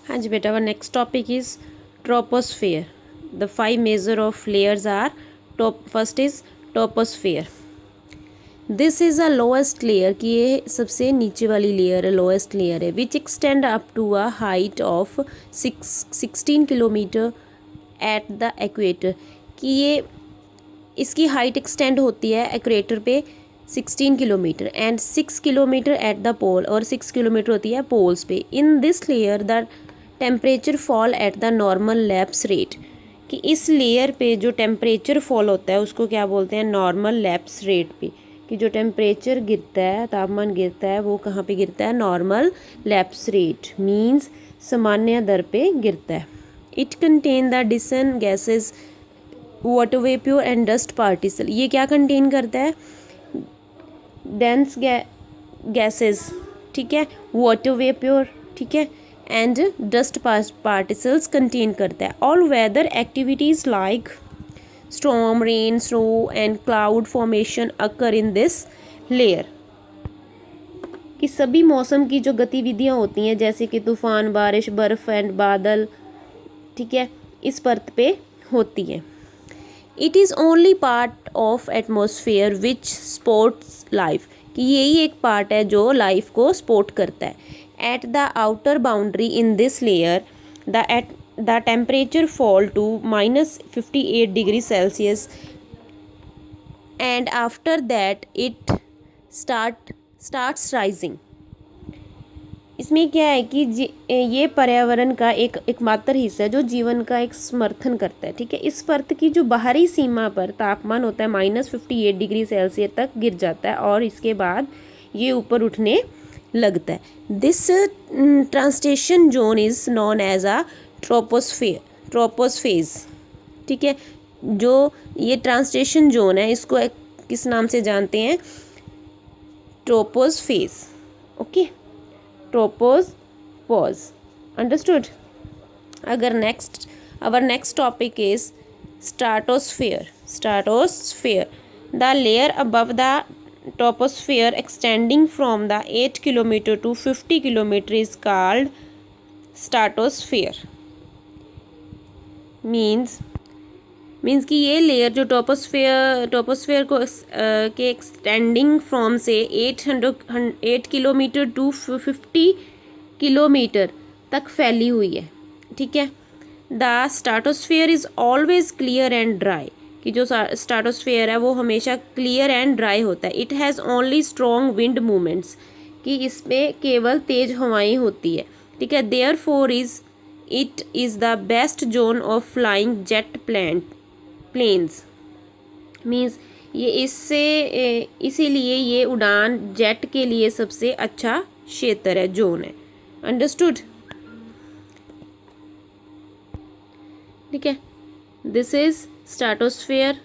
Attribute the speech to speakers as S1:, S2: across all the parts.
S1: हाँ जी बेटा, our next topic is troposphere. The five major of layers are first is troposphere. This is a lowest layer कि ये सबसे नीचे वाली लेयर है, लोएस्ट लेयर है, which extend up to a height of 16 kilometre at the equator. कि ये इसकी हाइट एक्सटेंड होती है एक्वेटर पे 16 kilometre and 6 kilometre at the pole, और 6 किलोमीटर होती है पोल्स पे। In this layer the temperature fall at the normal lapse rate. कि इस लेयर पे जो टेम्परेचर फॉल होता है उसको क्या बोलते हैं, नॉर्मल लैप्स रेट पे। कि जो टेम्परेचर गिरता है, तापमान गिरता है, वो कहाँ पे गिरता है, नॉर्मल लैप्स रेट मीन्स सामान्य दर पे गिरता है। इट कंटेन द डिसन gases water vapour and dust particle. ये क्या कंटेन करता है, डेंस गैसेस, ठीक है, वाटर वेपर, ठीक है, एंड डस्ट पार्टिकल्स कंटेन करता है। All weather activities like storm, rain, snow and cloud formation occur in this layer. कि सभी मौसम की जो गतिविधियाँ होती हैं जैसे कि तूफान, बारिश, बर्फ़ एंड बादल, ठीक है, इस परत पे होती है। It is only part of atmosphere which supports life. कि यही एक पार्ट है जो लाइफ को सपोर्ट करता है। At the outer boundary in this layer the temperature fall to -58 degree Celsius and after that it starts rising. इसमें क्या है कि ये पर्यावरण का एक एकमात्र हिस्सा है जो जीवन का एक समर्थन करता है, ठीक है। इस परत की जो बाहरी सीमा पर तापमान होता है -58 डिग्री सेल्सियस तक गिर जाता है और इसके बाद ये ऊपर उठने लगता है। This transition zone is known as a tropopause, ठीक है। जो ये ट्रांसटेशन जोन है इसको किस नाम से जानते हैं, ट्रोपोस्फेज, ओके, ट्रोपोस्फेज, अंडरस्टूड। अगर our next topic is stratosphere. The layer above the troposphere extending from the 8 kilometer to 50 kilometer is called stratosphere. Means कि ये लेयर जो टोपोस्फेयर को के एक्सटेंडिंग फ्रॉम से 8 किलोमीटर टू 50 किलोमीटर तक फैली हुई है, ठीक है। The stratosphere is always clear and dry. कि जो स्ट्राटोस्फेयर है वो हमेशा क्लियर एंड ड्राई होता है। It has only strong wind movements. कि इसमें केवल तेज़ हवाएं होती है, ठीक है। Therefore it is the best zone of flying jet planes. Means ये इसीलिए ये उड़ान जेट के लिए सबसे अच्छा क्षेत्र है, जोन है, अंडरस्टूड, ठीक है। This is stratosphere,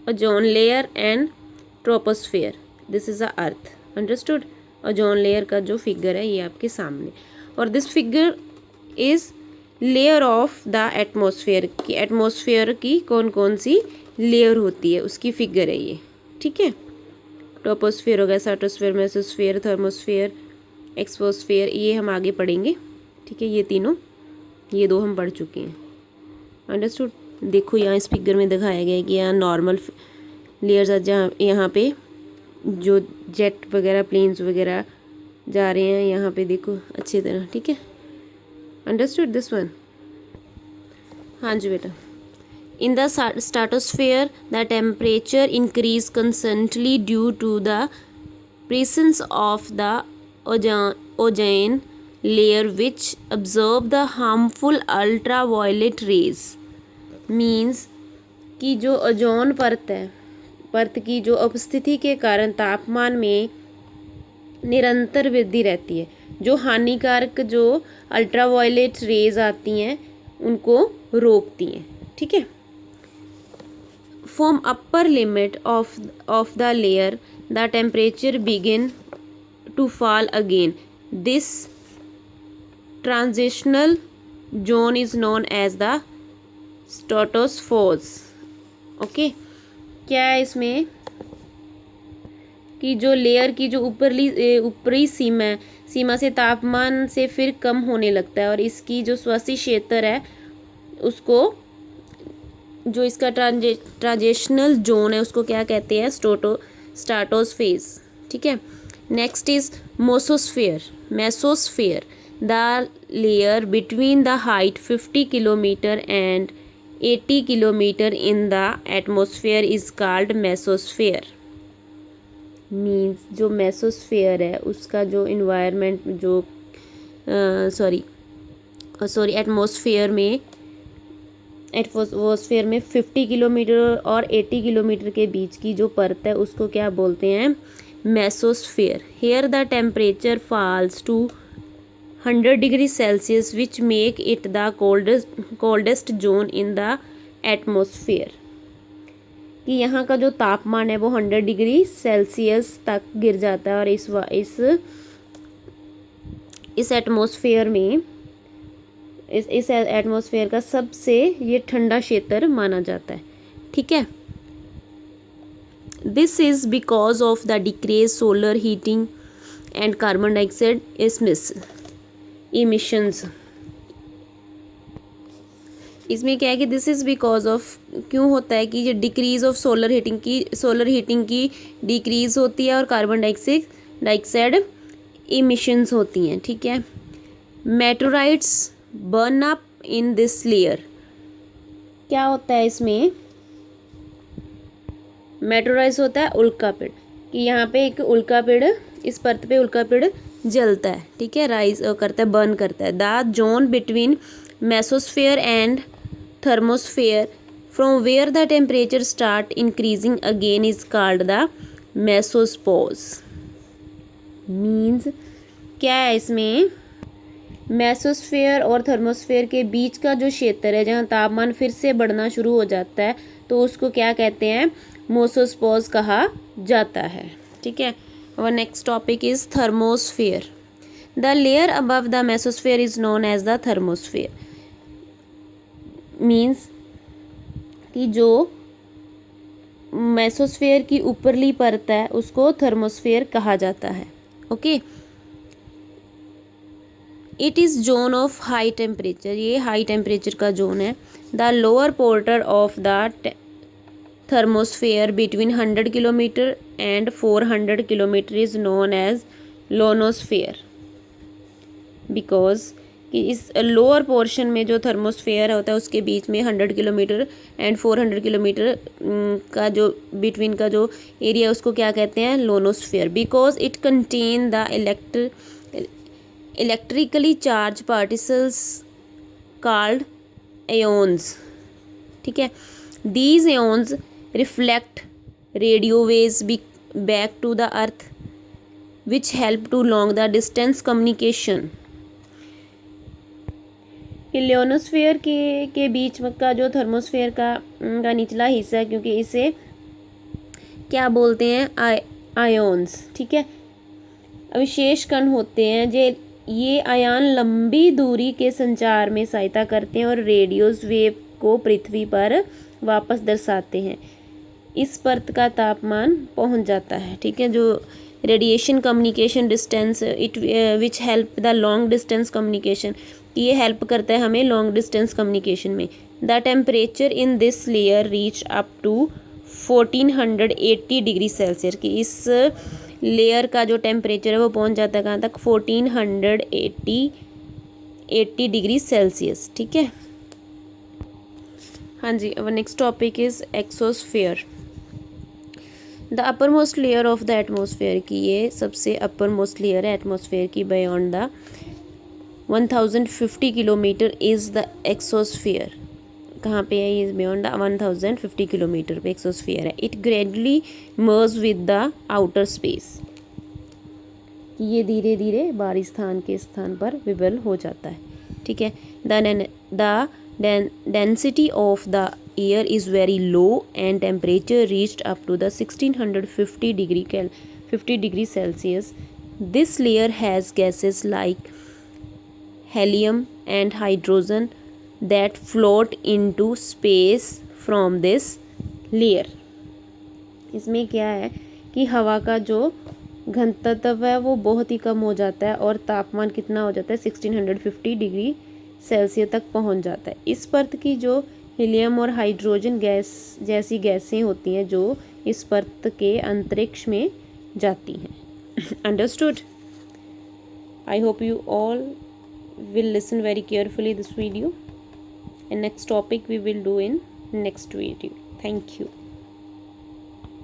S1: ozone layer and troposphere. This is a earth, understood. Ozone layer का जो फिगर है ये आपके सामने, और this figure is layer of the atmosphere. की एटमॉस्फेयर की कौन कौन सी लेयर होती है उसकी फिगर है ये, ठीक है। टोपोस्फेयर हो गया, स्ट्रेटोस्फेयर, मेसोस्फेयर, थर्मोस्फेयर, एक्सोस्फेयर, ये हम आगे पढ़ेंगे, ठीक है। ये तीनों, ये दो हम पढ़ चुके हैं, अंडरस्टूड। देखो यहाँ इस फिगर में दिखाया गया है कि यहाँ नॉर्मल लेयर्स है जहाँ यहाँ पे जो जेट वगैरह प्लेन्स वगैरह जा रहे हैं, यहाँ पे देखो अच्छी तरह, ठीक है, अंडरस्टूड दिस वन। हाँ जी बेटा। In the stratosphere the temperature increase constantly due to the presence of the ozone layer which absorb the harmful ultraviolet rays. Means कि जो ओजोन परत की जो उपस्थिति के कारण तापमान में निरंतर वृद्धि रहती है। जो हानिकारक जो अल्ट्रावायलेट रेज आती हैं उनको रोकती हैं, ठीक है। From upper limit of the layer the temperature begin to fall again. This transitional zone is known as the stratosphere, okay. क्या है इसमें कि जो लेयर की जो ऊपरी सीमा है सीमा से तापमान से फिर कम होने लगता है और इसकी जो स्वास्थ्य क्षेत्र है उसको, जो इसका ट्रांजिशनल जोन है उसको क्या कहते हैं, स्ट्राटोस्फेयर। ठीक है। Next is mesosphere the layer between the height 50 kilometre and 80 kilometre in the atmosphere is called mesosphere. Means जो मेसोस्फेयर है उसका जो इन्वायरमेंट जो एटमोसफेयर में 50 किलोमीटर और 80 किलोमीटर के बीच की जो परत है उसको क्या बोलते हैं, mesosphere. Here the temperature falls to 100 degree Celsius which make it the coldest zone in the atmosphere. कि यहाँ का जो तापमान है वो 100 डिग्री सेल्सियस तक गिर जाता है और इस एटमॉस्फेयर में इस एटमॉस्फेयर का सबसे ये ठंडा क्षेत्र माना जाता है। ठीक है। This is because of the decrease solar heating and carbon dioxide emissions. इसमें क्या है कि दिस इज़ बिकॉज ऑफ, क्यों होता है कि ये डिक्रीज ऑफ सोलर हीटिंग की डिक्रीज होती है और कार्बन डाइऑक्साइड इमिशंस होती हैं। ठीक है। Meteorites burn up in this layer. क्या होता है इसमें, मेटेओराइट्स होता है उल्कापिंड, कि यहाँ पे एक उल्कापिंड, इस परत पे उल्कापिंड जलता है। ठीक है। राइज करता है, बर्न करता है। The zone between mesosphere and thermosphere from where the temperature start increasing again is called the mesopause। Means क्या है इसमें, मेसोस्फेयर और थर्मोस्फेयर के बीच का जो क्षेत्र है जहाँ तापमान फिर से बढ़ना शुरू हो जाता है तो उसको क्या कहते हैं, मेसोस्पोज कहा जाता है। ठीक है। और next topic is thermosphere. The layer above the mesosphere is known as the thermosphere. Means कि जो मेसोस्फेयर की ऊपरली परत है उसको थर्मोस्फेयर कहा जाता है। Okay. It is zone of high temperature, ये हाई टेम्परेचर का जोन है। The lower portion of the thermosphere between 100 kilometre and 400 kilometre is known as ionosphere. Because कि इस लोअर पोर्शन में जो थर्मोस्फेयर होता है उसके बीच में 100 किलोमीटर एंड 400 किलोमीटर का जो बिटवीन का जो एरिया उसको क्या कहते हैं, ionosphere. Because it contain the electrically charge particles called ions. ठीक है। These ions reflect radio waves back to the earth which help to long the distance communication. Ionosphere के बीच का जो थर्मोस्फेयर का निचला हिस्सा है, क्योंकि इसे क्या बोलते हैं, आयोन्स। ठीक है। विशेष कण होते हैं ये आयन लंबी दूरी के संचार में सहायता करते हैं और रेडियोस वेव को पृथ्वी पर वापस दर्शाते हैं। इस परत का तापमान पहुंच जाता है। ठीक है। जो radiation communication distance it which help the long distance communication, ये हेल्प करता है हमें लॉन्ग डिस्टेंस कम्युनिकेशन में। The temperature in this layer reach up to 1480 degree Celsius, कि इस लेयर का जो टेम्परेचर है वो पहुंच जाता है कहाँ तक, 1480 डिग्री सेल्सियस। ठीक है। हाँ जी। अब next topic is exosphere. The upper most layer of the atmosphere, की ये सबसे अपर मोस्ट लेयर है एटमोसफेयर की, beyond the 1050 kilometre is the exosphere. कहाँ पे है ये, बियॉन्ड द 1050 किलोमीटर पे एक्सोस्फेयर है। It gradually merge with the outer space, ये धीरे धीरे बाहरी स्थान के स्थान पर विवल हो जाता है। ठीक है। The density of the air is very low and temperature reached up to the 1650 degree Celsius. This layer has gases like helium and hydrogen that float into space from this layer। इसमें क्या है कि हवा का जो घनत्व है वो बहुत ही कम हो जाता है और तापमान कितना हो जाता है 1650 डिग्री सेल्सियस तक पहुंच जाता है। इस परत की जो हीलियम और हाइड्रोजन गैस जैसी गैसें होती हैं जो इस परत के अंतरिक्ष में जाती हैं। Understood? I hope you all will listen very carefully this video, and next topic we will do in next video. Thank you.